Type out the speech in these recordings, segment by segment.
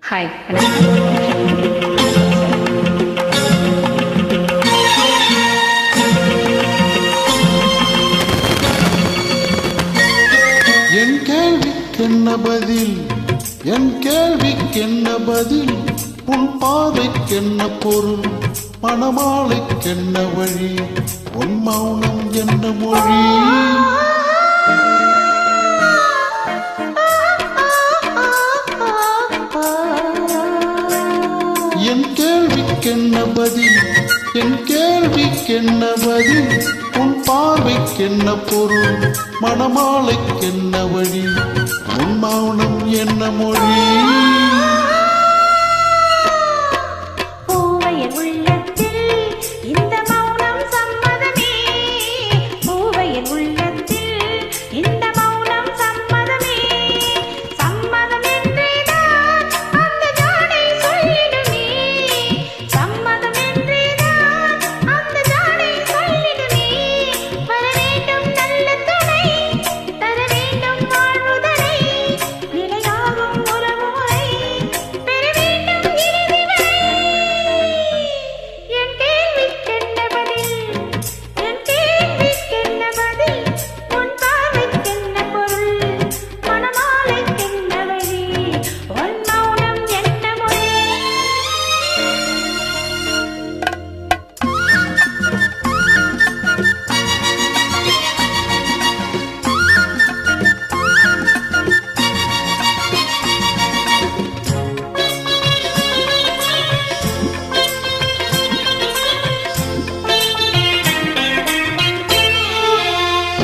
Hi. என் கேள்விக்கென்ன பதில், என் கேள்விக்கென்ன பதில், உன் பார்வைக்கென்ன பொருள், மணமாலைக்கென்ன வழி, உன் மௌனம் என்ன மொழி? என் கேள்விக்கென்ன பதில், என் கேள்விக்கென்ன பதில், உன் பார்வைக்கென்ன பொருள், மணமாலைக்கென்ன வழி, உன் மௌனம் என்ன மொழி?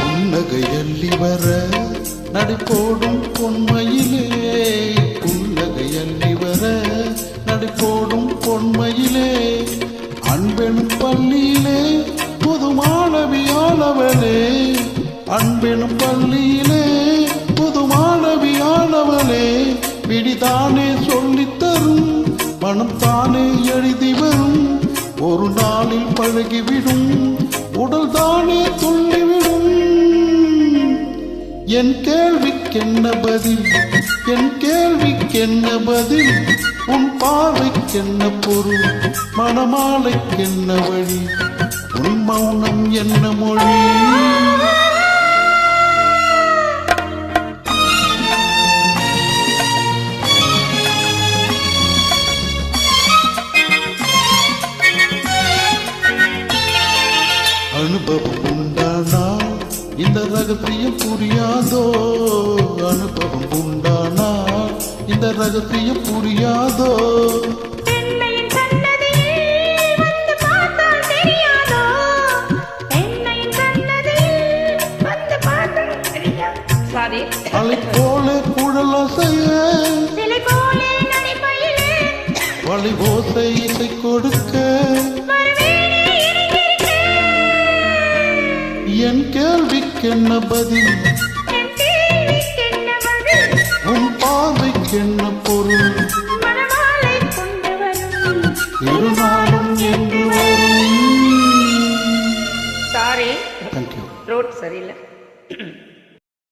புன்னகையள்ளி வர நடிப்போடும் பொன்மையிலே, புன்னகையள்ளி வர நடிப்போடும் பொன்மையிலே, அன்பெனும் பள்ளியிலே புது மாணவியானவளே, அன்பெனும் பள்ளியிலே புது மாணவியானவளே, விடிதானே சொல்லித்தரும் மனம் தானே எழுதி வரும், ஒரு நாளில் பழகிவிடும் உடல் தானே துள்ளிவிடும். என் கேள்விக்கென்ன பதில், என் கேள்விக்கென்ன பதில், உன் பார்வைக்கென்ன பொருள், மணமாலைக்கென்ன வழி, உன் மௌனம் என்ன மொழி? அனுபவம் உண்டானா இந்த ரகசியம் புரியாதோ, அனுபவம் உண்டானா இந்த ரகசியம் புரியாதோ? அலை போல குழலசைய வழி ஓசை இசை கொடுக்க, என் கேள்விக்கென்ன பதில்,